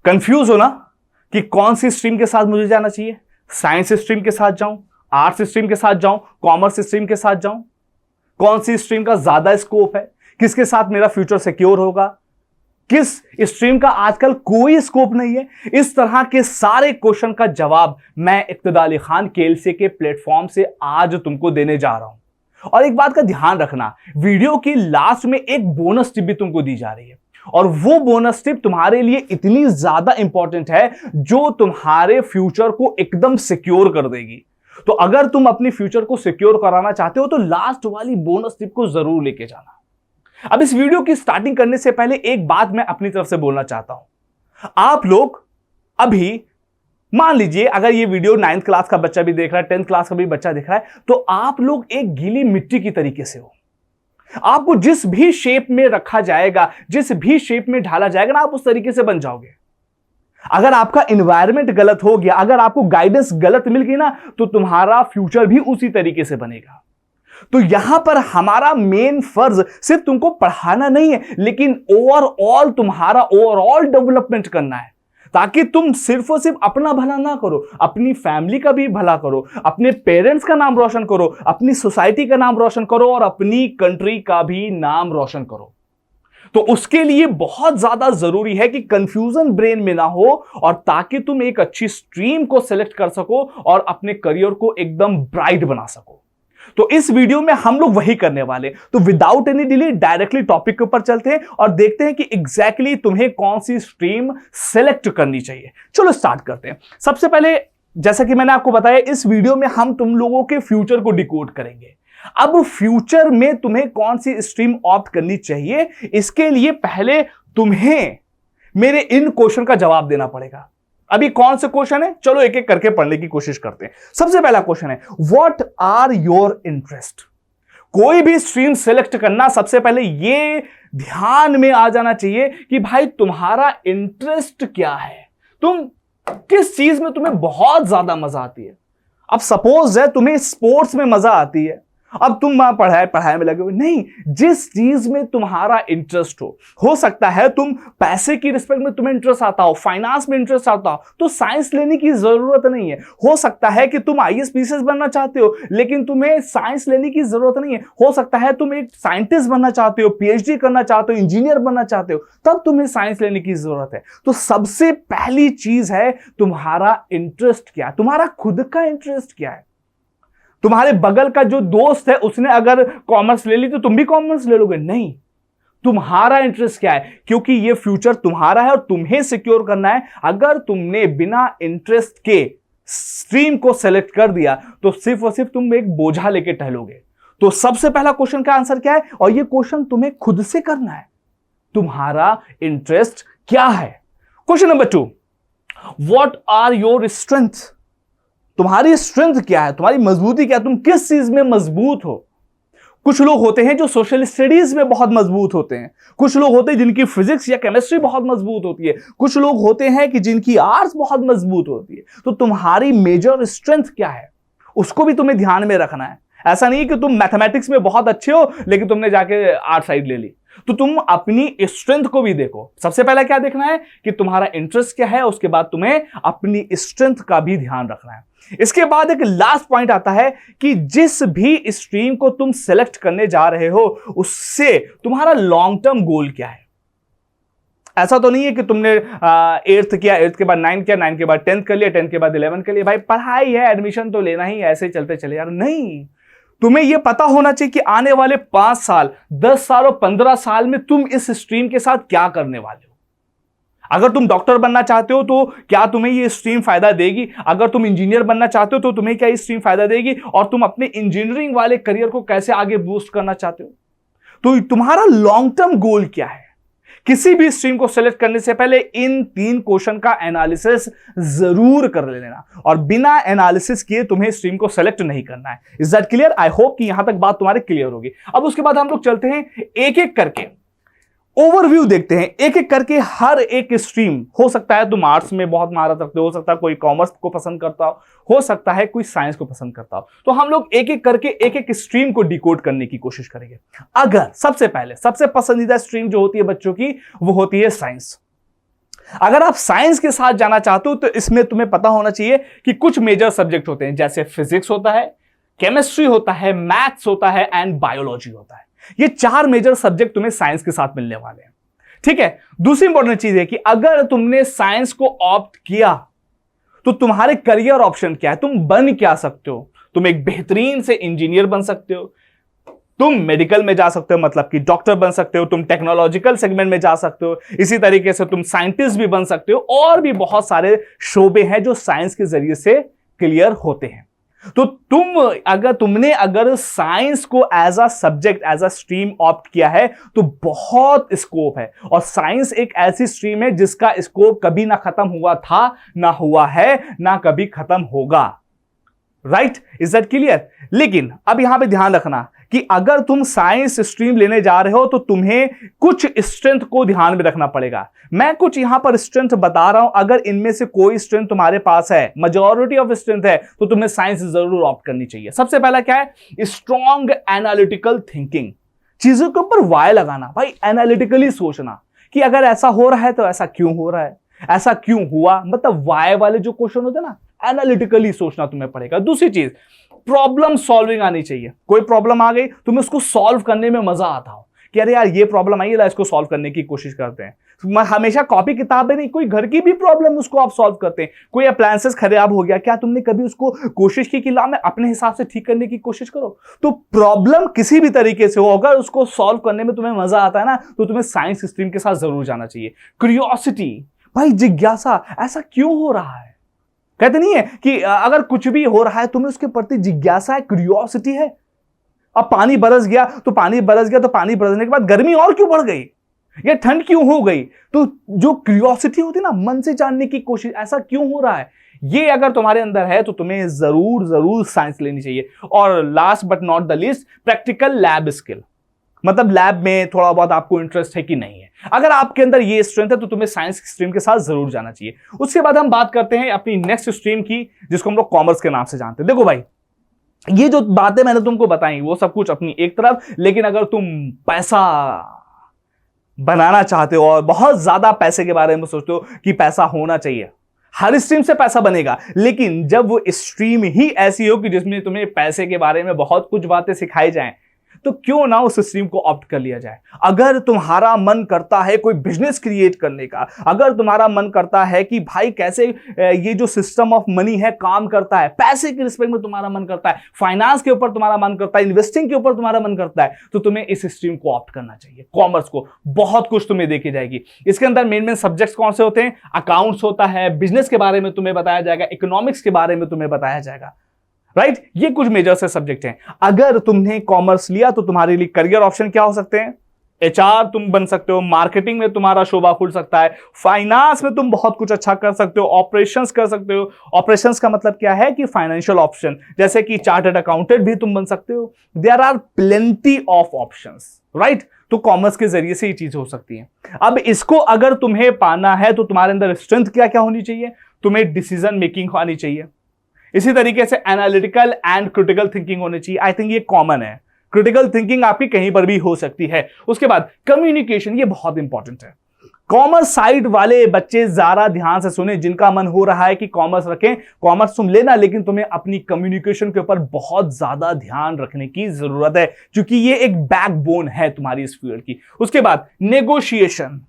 Confuse हो ना कि कौन सी स्ट्रीम के साथ मुझे जाना चाहिए? साइंस स्ट्रीम के साथ जाऊं, आर्ट्स स्ट्रीम के साथ जाऊं, कॉमर्स स्ट्रीम के साथ जाऊं? कौन सी स्ट्रीम का ज्यादा स्कोप है? किसके साथ मेरा फ्यूचर सिक्योर होगा? किस स्ट्रीम का आजकल कोई स्कोप नहीं है? इस तरह के सारे क्वेश्चन का जवाब मैं इक्तदार अली खान केएलसी के प्लेटफॉर्म से आज तुमको देने जा रहा हूं। और एक बात का ध्यान रखना, वीडियो की लास्ट में एक बोनस टिप भी तुमको दी जा रही है, और वो बोनस टिप तुम्हारे लिए इतनी ज्यादा इंपॉर्टेंट है जो तुम्हारे फ्यूचर को एकदम सिक्योर कर देगी। तो अगर तुम अपनी फ्यूचर को सिक्योर कराना चाहते हो तो लास्ट वाली बोनस टिप को जरूर लेके जाना। अब इस वीडियो की स्टार्टिंग करने से पहले एक बात मैं अपनी तरफ से बोलना चाहता हूं। आप लोग अभी मान लीजिए अगर ये वीडियो 9th क्लास का बच्चा भी देख रहा है, 10th क्लास का भी बच्चा देख रहा है, तो आप लोग एक गीली मिट्टी की तरीके से हो। आपको जिस भी शेप में रखा जाएगा, जिस भी शेप में ढाला जाएगा ना, आप उस तरीके से बन जाओगे। अगर आपका एनवायरनमेंट गलत हो गया, अगर आपको गाइडेंस गलत मिल गई ना, तो तुम्हारा फ्यूचर भी उसी तरीके से बनेगा। तो यहां पर हमारा मेन फर्ज सिर्फ तुमको पढ़ाना नहीं है, लेकिन ओवरऑल तुम्हारा ओवरऑल डेवलपमेंट करना है, ताकि तुम सिर्फ और सिर्फ अपना भला ना करो, अपनी फैमिली का भी भला करो, अपने पेरेंट्स का नाम रोशन करो, अपनी सोसाइटी का नाम रोशन करो, और अपनी कंट्री का भी नाम रोशन करो। तो उसके लिए बहुत ज्यादा जरूरी है कि कंफ्यूजन ब्रेन में ना हो, और ताकि तुम एक अच्छी स्ट्रीम को सिलेक्ट कर सको और अपने करियर को एकदम ब्राइट बना सको। तो इस वीडियो में हम लोग वही करने वाले। तो without any delay directly topic के ऊपर चलते हैं और देखते हैं कि एग्जैक्टली तुम्हें कौन सी स्ट्रीम सेलेक्ट करनी चाहिए। चलो स्टार्ट करते हैं। सबसे पहले, जैसा कि मैंने आपको बताया, इस वीडियो में हम तुम लोगों के फ्यूचर को डिकोड करेंगे। अब फ्यूचर में तुम्हें कौन सी स्ट्रीम ऑप्ट करनी चाहिए, इसके लिए पहले तुम्हें मेरे इन क्वेश्चन का जवाब देना पड़ेगा। अभी कौन से क्वेश्चन है, चलो एक एक करके पढ़ने की कोशिश करते हैं। सबसे पहला क्वेश्चन है, व्हाट आर योर इंटरेस्ट? कोई भी स्ट्रीम सेलेक्ट करना, सबसे पहले यह ध्यान में आ जाना चाहिए कि भाई तुम्हारा इंटरेस्ट क्या है, तुम किस चीज में तुम्हें बहुत ज्यादा मजा आती है। अब सपोज है तुम्हें स्पोर्ट्स में मजा आती है, अब तुम पढ़ाई में लगे हुए नहीं, जिस चीज में तुम्हारा इंटरेस्ट हो सकता है तुम पैसे की रिस्पेक्ट में तुम्हें इंटरेस्ट आता हो, फाइनेंस में इंटरेस्ट आता हो, तो साइंस लेने की जरूरत नहीं है। हो सकता है कि तुम आईएएस पीसीएस बनना चाहते हो, लेकिन तुम्हें साइंस लेने की जरूरत नहीं है। हो सकता है तुम एक साइंटिस्ट बनना चाहते हो, पीएचडी करना चाहते हो, इंजीनियर बनना चाहते हो, तब तुम्हें साइंस लेने की जरूरत है। तो सबसे पहली चीज है तुम्हारा इंटरेस्ट क्या है, तुम्हारा खुद का इंटरेस्ट क्या है। तुम्हारे बगल का जो दोस्त है उसने अगर कॉमर्स ले ली तो तुम भी कॉमर्स ले लोगे? नहीं, तुम्हारा इंटरेस्ट क्या है, क्योंकि ये फ्यूचर तुम्हारा है और तुम्हें सिक्योर करना है। अगर तुमने बिना इंटरेस्ट के स्ट्रीम को सेलेक्ट कर दिया तो सिर्फ और सिर्फ तुम एक बोझा लेके टहलोगे। तो सबसे पहला क्वेश्चन का आंसर क्या है, और ये क्वेश्चन तुम्हें खुद से करना है, तुम्हारा इंटरेस्ट क्या है। Question number 2, what are your strength? तुम्हारी स्ट्रेंथ क्या है, तुम्हारी मजबूती क्या है, तुम किस चीज में मजबूत हो। कुछ लोग होते हैं जो सोशल स्टडीज में बहुत मजबूत होते हैं, कुछ लोग होते हैं जिनकी फिजिक्स या केमिस्ट्री बहुत मजबूत होती है, कुछ लोग होते हैं कि जिनकी आर्ट्स बहुत मजबूत होती है। तो तुम्हारी मेजर स्ट्रेंथ क्या है, उसको भी तुम्हें ध्यान में रखना है। ऐसा नहीं कि तुम मैथमेटिक्स में बहुत अच्छे हो लेकिन तुमने जाके आर्ट साइड ले ली। तो तुम अपनी स्ट्रेंथ को भी देखो। सबसे पहला क्या देखना है कि तुम्हारा इंटरेस्ट क्या है, उसके बाद तुम्हें अपनी स्ट्रेंथ का भी ध्यान रखना है। इसके बाद एक लास्ट पॉइंट आता है कि जिस भी स्ट्रीम को तुम सेलेक्ट करने जा रहे हो उससे तुम्हारा लॉन्ग टर्म गोल क्या है। ऐसा तो नहीं है कि तुमने 8th किया, 8th के बाद 9 किया, 9 के बाद 10th कर लिया, 10th के बाद 11 कर लिया, भाई पढ़ाई है, एडमिशन तो लेना ही, ऐसे चलते चले यार। नहीं, तुम्हें यह पता होना चाहिए कि आने वाले 5 साल, 10 साल और 15 साल में तुम इस स्ट्रीम के साथ क्या करने वाले हो। अगर तुम डॉक्टर बनना चाहते हो तो क्या तुम्हें ये स्ट्रीम फायदा देगी, अगर तुम इंजीनियर बनना चाहते हो तो तुम्हें क्या ये स्ट्रीम फायदा देगी, और तुम अपने इंजीनियरिंग वाले करियर को कैसे आगे बूस्ट करना चाहते हो। तो तुम्हारा लॉन्ग टर्म गोल क्या है। किसी भी स्ट्रीम को सेलेक्ट करने से पहले इन 3 क्वेश्चन का एनालिसिस जरूर कर लेना, और बिना एनालिसिस किए तुम्हें स्ट्रीम को सेलेक्ट नहीं करना है। Is that clear? I hope कि यहां तक बात तुम्हारे क्लियर होगी। अब उसके बाद हम लोग चलते हैं एक एक करके ओवरव्यू देखते हैं, एक एक करके हर एक स्ट्रीम। हो सकता है तुम आर्ट्स में बहुत महारत रखते हो सकता है कोई कॉमर्स को पसंद करता हो सकता है कोई साइंस को पसंद करता हो। तो हम लोग एक एक करके एक एक स्ट्रीम को डिकोड करने की कोशिश करेंगे। अगर सबसे पहले सबसे पसंदीदा स्ट्रीम जो होती है बच्चों की वो होती है साइंस। अगर आप साइंस के साथ जाना चाहते हो तो इसमें तुम्हें पता होना चाहिए कि कुछ मेजर सब्जेक्ट होते हैं, जैसे फिजिक्स होता है, केमिस्ट्री होता है, मैथ्स होता है एंड बायोलॉजी होता है। ये 4 मेजर सब्जेक्ट तुम्हें साइंस के साथ मिलने वाले हैं। ठीक है, दूसरी इंपॉर्टेंट चीज है कि अगर तुमने साइंस को ऑप्ट किया तो तुम्हारे करियर ऑप्शन क्या है, तुम बन क्या सकते हो। तुम एक बेहतरीन से इंजीनियर बन सकते हो, तुम मेडिकल में जा सकते हो, मतलब कि डॉक्टर बन सकते हो, तुम टेक्नोलॉजिकल सेगमेंट में जा सकते हो, इसी तरीके से तुम साइंटिस्ट भी बन सकते हो, और भी बहुत सारे शोबे हैं जो साइंस के जरिए से क्लियर होते हैं। तो तुमने अगर साइंस को as a subject, as a stream opt किया है तो बहुत स्कोप है, और साइंस एक ऐसी स्ट्रीम है जिसका स्कोप कभी ना खत्म हुआ था, ना हुआ है, ना कभी खत्म होगा। Right, is that clear. लेकिन अब यहां पे ध्यान रखना कि अगर तुम साइंस स्ट्रीम लेने जा रहे हो तो तुम्हें कुछ स्ट्रेंथ को ध्यान में रखना पड़ेगा। मैं कुछ यहां पर स्ट्रेंथ बता रहा हूं, अगर इनमें से कोई स्ट्रेंथ तुम्हारे पास है, मेजॉरिटी ऑफ स्ट्रेंथ है, तो तुम्हें साइंस जरूर ऑप्ट करनी चाहिए। सबसे पहला क्या है, स्ट्रॉन्ग एनालिटिकल थिंकिंग, चीजों के ऊपर वाय लगाना, भाई एनालिटिकली सोचना कि अगर ऐसा हो रहा है तो ऐसा क्यों हो रहा है, ऐसा क्यों हुआ, मतलब वाय वाले जो क्वेश्चन होते हैं ना, एनालिटिकली सोचना तुम्हें पड़ेगा। दूसरी चीज, प्रॉब्लम सॉल्विंग आनी चाहिए। कोई प्रॉब्लम आ गई, तुम्हें उसको सॉल्व करने में मजा आता हो कि अरे यार ये प्रॉब्लम आई है, इसको सॉल्व करने की कोशिश करते हैं। हमेशा कॉपी किताबें नहीं, कोई घर की भी प्रॉब्लम उसको आप सॉल्व करते हैं। कोई अप्लायंसेस खराब हो गया, क्या तुमने कभी उसको कोशिश की कि ला मैं अपने हिसाब से ठीक करने की कोशिश करो। तो प्रॉब्लम किसी भी तरीके से हो, अगर उसको सॉल्व करने में तुम्हें मजा आता है ना, तो तुम्हें साइंस स्ट्रीम के साथ जरूर जाना चाहिए। क्यूरियोसिटी, भाई जिज्ञासा, ऐसा क्यों हो रहा है। कहते नहीं है कि अगर कुछ भी हो रहा है तुम्हें उसके प्रति जिज्ञासा है, क्यूरियोसिटी है। अब पानी बरस गया तो पानी बरसने के बाद गर्मी और क्यों बढ़ गई, या ठंड क्यों हो गई। तो जो क्यूरियोसिटी होती है ना, मन से जानने की कोशिश, ऐसा क्यों हो रहा है, ये अगर तुम्हारे अंदर है तो तुम्हें जरूर साइंस लेनी चाहिए। और last but not the least, practical lab skill, मतलब लैब में थोड़ा बहुत आपको इंटरेस्ट है कि नहीं है। अगर आपके अंदर ये स्ट्रेंथ है तो तुम्हें साइंस स्ट्रीम के साथ जरूर जाना चाहिए। उसके बाद हम बात करते हैं अपनी नेक्स्ट स्ट्रीम की, जिसको हम लोग कॉमर्स के नाम से जानते हैं। देखो भाई, ये जो बातें मैंने तुमको बताई वो सब कुछ अपनी एक तरफ, लेकिन अगर तुम पैसा बनाना चाहते हो और बहुत ज्यादा पैसे के बारे में सोचते हो कि पैसा होना चाहिए, हर स्ट्रीम से पैसा बनेगा, लेकिन जब वो स्ट्रीम ही ऐसी हो कि जिसमें तुम्हें पैसे के बारे में बहुत कुछ बातें सिखाई जाएं, तो क्यों ना उस स्ट्रीम को ऑप्ट कर लिया जाए। अगर तुम्हारा मन करता है कोई बिजनेस क्रिएट करने का, अगर तुम्हारा मन करता है कि भाई कैसे ये जो सिस्टम ऑफ मनी है काम करता है, पैसे के रिस्पेक्ट में तुम्हारा मन करता है, फाइनेंस के ऊपर तुम्हारा मन करता है, इन्वेस्टिंग के ऊपर तुम्हारा मन करता है, तो तुम्हें इस स्ट्रीम को ऑप्ट करना चाहिए। कॉमर्स को बहुत कुछ तुम्हें देखी जाएगी। इसके अंदर मेन सब्जेक्ट्स कौन से होते हैं, अकाउंट्स होता है, बिजनेस के बारे में तुम्हें बताया जाएगा, इकोनॉमिक्स के बारे में तुम्हें बताया जाएगा। राइट, ये कुछ मेजर से सब्जेक्ट हैं। अगर तुमने कॉमर्स लिया तो तुम्हारे लिए करियर ऑप्शन क्या हो सकते हैं, एचआर तुम बन सकते हो, मार्केटिंग में तुम्हारा शोभा खुल सकता है, फाइनेंस में तुम बहुत कुछ अच्छा कर सकते हो, ऑपरेशंस कर सकते हो। ऑपरेशंस का मतलब क्या है कि फाइनेंशियल ऑप्शन, जैसे कि चार्टर्ड अकाउंटेंट भी तुम बन सकते हो। There are plenty of options, right. तो कॉमर्स के जरिए से ये चीज हो सकती है। अब इसको अगर तुम्हें पाना है तो तुम्हारे अंदर स्ट्रेंथ क्या क्या होनी चाहिए, तुम्हें डिसीजन मेकिंग आनी चाहिए, इसी तरीके से एनालिटिकल एंड क्रिटिकल थिंकिंग होनी चाहिए। आई थिंक ये कॉमन है, क्रिटिकल थिंकिंग आपकी कहीं पर भी हो सकती है। उसके बाद कम्युनिकेशन, ये बहुत इंपॉर्टेंट है। कॉमर्स साइड वाले बच्चे जरा ध्यान से सुने, जिनका मन हो रहा है कि कॉमर्स रखें, कॉमर्स तुम लेना, लेकिन तुम्हें अपनी कम्युनिकेशन के ऊपर बहुत ज्यादा ध्यान रखने की जरूरत है, क्योंकि ये एक बैकबोन है तुम्हारी इस फील्ड की। उसके बाद नेगोशिएशन,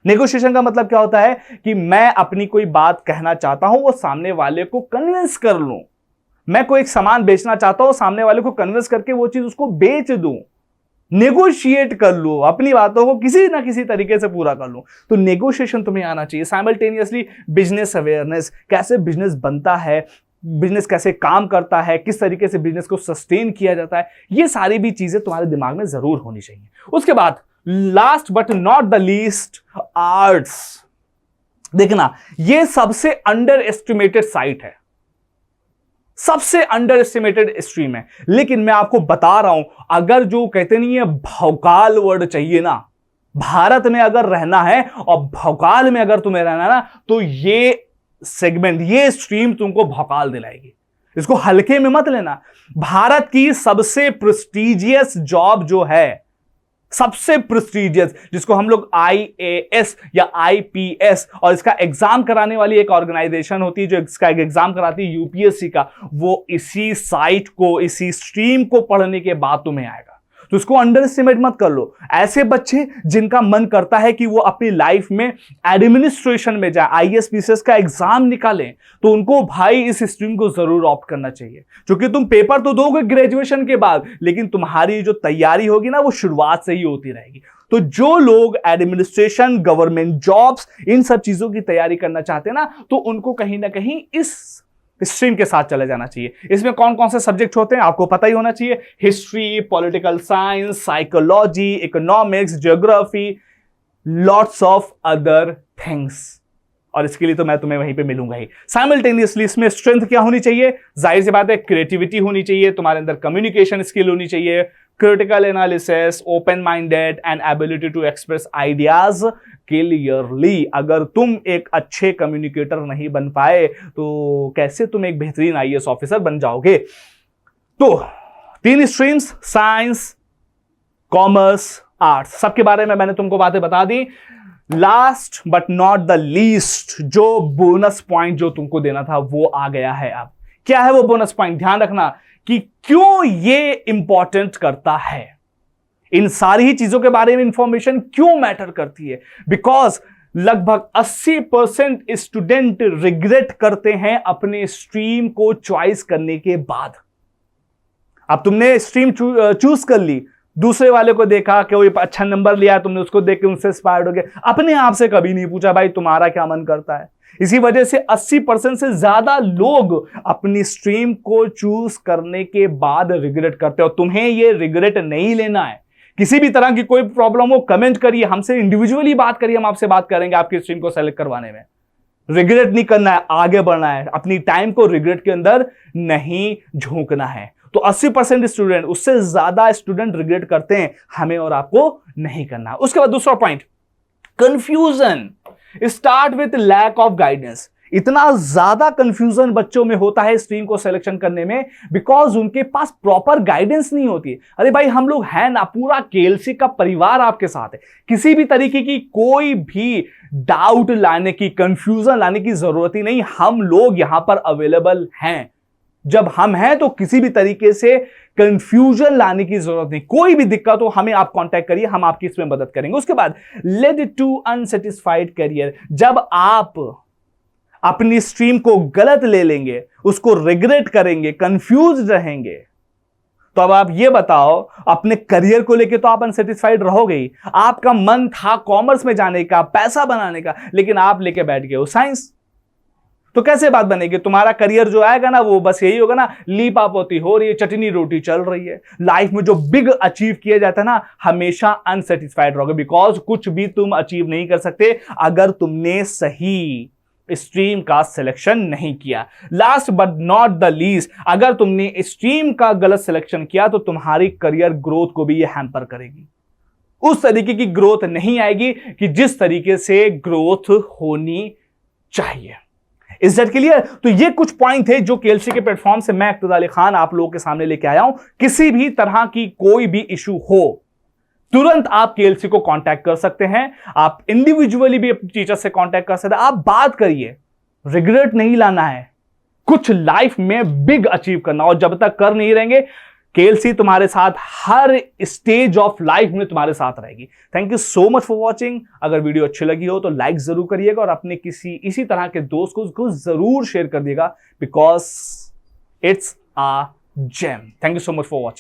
नेगोशिएशन का मतलब क्या होता है कि मैं अपनी कोई बात कहना चाहता हूं, वो सामने वाले को कन्विंस कर लूं। मैं कोई एक सामान बेचना चाहता हूं, सामने वाले को कन्विंस करके वो चीज उसको बेच दूं, नेगोशिएट कर लूं, अपनी बातों को किसी ना किसी तरीके से पूरा कर लूं। तो नेगोशिएशन तुम्हें आना चाहिए। साइमल्टेनियसली बिजनेस अवेयरनेस, कैसे बिजनेस बनता है, बिजनेस कैसे काम करता है, किस तरीके से बिजनेस को सस्टेन किया जाता है, ये सारी भी चीजें तुम्हारे दिमाग में जरूर होनी चाहिए। उसके बाद last but not the least, arts. देखना, ये सबसे अंडर एस्टिमेटेड साइट है, सबसे अंडर एस्टिमेटेड स्ट्रीम है। लेकिन मैं आपको बता रहा हूं, अगर जो कहते नहीं है भौकाल वर्ड चाहिए ना, भारत में अगर रहना है और भौकाल में अगर तुम्हें रहना है ना, तो ये सेगमेंट, ये स्ट्रीम तुमको भौकाल दिलाएगी। इसको हल्के में मत लेना। भारत की सबसे प्रेस्टिजियस जॉब जो है, सबसे प्रेस्टिजियस, जिसको हम लोग IAS या IPS, और इसका एग्जाम कराने वाली एक ऑर्गेनाइजेशन होती है जो इसका एग्जाम कराती है UPSC का, वो इसी साइट को, इसी स्ट्रीम को पढ़ने के बाद तुम्हें आएगा। तो इसको अंडर एस्टिमेट मत कर लो। ऐसे बच्चे जिनका मन करता है कि वो अपनी लाइफ में एडमिनिस्ट्रेशन में जाए, IAS PCS का एग्जाम निकालें, तो उनको भाई इस स्ट्रीम को जरूर ऑप्ट करना चाहिए, क्योंकि तुम पेपर तो दोगे ग्रेजुएशन के बाद, लेकिन तुम्हारी जो तैयारी होगी ना वो शुरुआत से ही होती रहेगी। तो जो लोग एडमिनिस्ट्रेशन, गवर्नमेंट जॉब्स, इन सब चीजों की तैयारी करना चाहते हैं ना, तो उनको कहीं ना कहीं इस स्ट्रीम के साथ चले जाना चाहिए। इसमें कौन कौन से सब्जेक्ट होते हैं आपको पता ही होना चाहिए। History, political science, psychology, economics, geography, lots of other things. और इसके लिए तो मैं तुम्हें वहीं पे मिलूंगा ही। साइमल्टेनियसली इसमें स्ट्रेंथ क्या होनी चाहिए? जाहिर सी बात है, क्रिएटिविटी होनी चाहिए, तुम्हारे अंदर कम्युनिकेशन स्किल होनी चाहिए, critical analysis, open minded and ability to express ideas clearly. अगर तुम एक अच्छे कम्युनिकेटर नहीं बन पाए तो कैसे तुम एक बेहतरीन IAS ऑफिसर बन जाओगे? तो 3 स्ट्रीम्स, साइंस, कॉमर्स, आर्ट्स, सबके बारे में मैंने तुमको बातें बता दी। Last but not the least, जो बोनस पॉइंट जो तुमको देना था वो आ गया है। अब क्या है वो बोनस पॉइंट? ध्यान रखना कि क्यों ये इंपॉर्टेंट करता है, इन सारी ही चीजों के बारे में इंफॉर्मेशन क्यों मैटर करती है। बिकॉज लगभग 80% स्टूडेंट रिग्रेट करते हैं अपने स्ट्रीम को चॉइस करने के बाद। अब तुमने स्ट्रीम चूज कर ली, दूसरे वाले को देखा कि वो अच्छा नंबर लिया, तुमने उसको देख के उनसे इंस्पायर्ड हो गए, अपने आप से कभी नहीं पूछा भाई तुम्हारा क्या मन करता है। इसी वजह से 80% से ज्यादा लोग अपनी स्ट्रीम को चूज करने के बाद रिग्रेट करते हो। तुम्हें ये रिग्रेट नहीं लेना है। किसी भी तरह की कोई प्रॉब्लम हो, कमेंट करिए, हमसे इंडिविजुअली बात करिए, हम आपसे बात करेंगे आपकी स्ट्रीम को सेलेक्ट करवाने में। रिग्रेट नहीं करना है, आगे बढ़ना है, अपनी टाइम को रिग्रेट के अंदर नहीं झोंकना है। तो 80% स्टूडेंट, उससे ज्यादा स्टूडेंट रिग्रेट करते हैं, हमें और आपको नहीं करना। उसके बाद दूसरा point, confusion start with lack of guidance. इतना ज्यादा कंफ्यूजन बच्चों में होता है स्ट्रीम को सिलेक्शन करने में, बिकॉज उनके पास प्रॉपर गाइडेंस नहीं होती। अरे भाई हम लोग हैं ना, पूरा KLC का परिवार आपके साथ है। किसी भी तरीके की कोई भी डाउट लाने की, कंफ्यूजन लाने की जरूरत ही नहीं, हम लोग यहां पर अवेलेबल हैं। जब हम हैं तो किसी भी तरीके से कंफ्यूजन लाने की जरूरत नहीं। कोई भी दिक्कत हो हमें आप कांटेक्ट करिए, हम आपकी इसमें मदद करेंगे। उसके बाद लेड टू अनसेटिस्फाइड करियर। जब आप अपनी स्ट्रीम को गलत ले लेंगे, उसको रिग्रेट करेंगे, कंफ्यूज रहेंगे, तो अब आप ये बताओ, अपने करियर को लेके तो आप अनसेटिस्फाइड रहोगे ही। आपका मन था कॉमर्स में जाने का, पैसा बनाने का, लेकिन आप लेके बैठ गए हो साइंस, तो कैसे बात बनेगी? तुम्हारा करियर जो आएगा ना, वो बस यही होगा ना, लीप आप होती हो रही है, चटनी रोटी चल रही है। लाइफ में जो बिग अचीव किया जाता है ना, हमेशा अनसेटिस्फाइड रहोगे, बिकॉज कुछ भी तुम अचीव नहीं कर सकते अगर तुमने सही स्ट्रीम का सिलेक्शन नहीं किया। Last but not the least, अगर तुमने स्ट्रीम का गलत सिलेक्शन किया तो तुम्हारी करियर ग्रोथ को भी ये हैम्पर करेगी। उस तरीके की ग्रोथ नहीं आएगी कि जिस तरीके से ग्रोथ होनी चाहिए। Is that clear? तो ये कुछ पॉइंट थे जो KLC के प्लेटफॉर्म से मैं इक्तदार अली खान आप लोगों के सामने लेके आया हूं। किसी भी तरह की कोई भी इशू हो, तुरंत आप KLC को कांटेक्ट कर सकते हैं। आप इंडिविजुअली भी अपने टीचर से कांटेक्ट कर सकते हैं। आप बात करिए, रिग्रेट नहीं लाना है, कुछ लाइफ में बिग अचीव करना। और जब तक कर नहीं रहेंगे, KLC तुम्हारे साथ हर स्टेज ऑफ लाइफ में तुम्हारे साथ रहेगी। Thank you so much for watching. अगर वीडियो अच्छी लगी हो तो लाइक जरूर करिएगा और अपने किसी इसी तरह के दोस्त को उसको जरूर शेयर कर दिएगा, because it's a gem. Thank you so much for watching.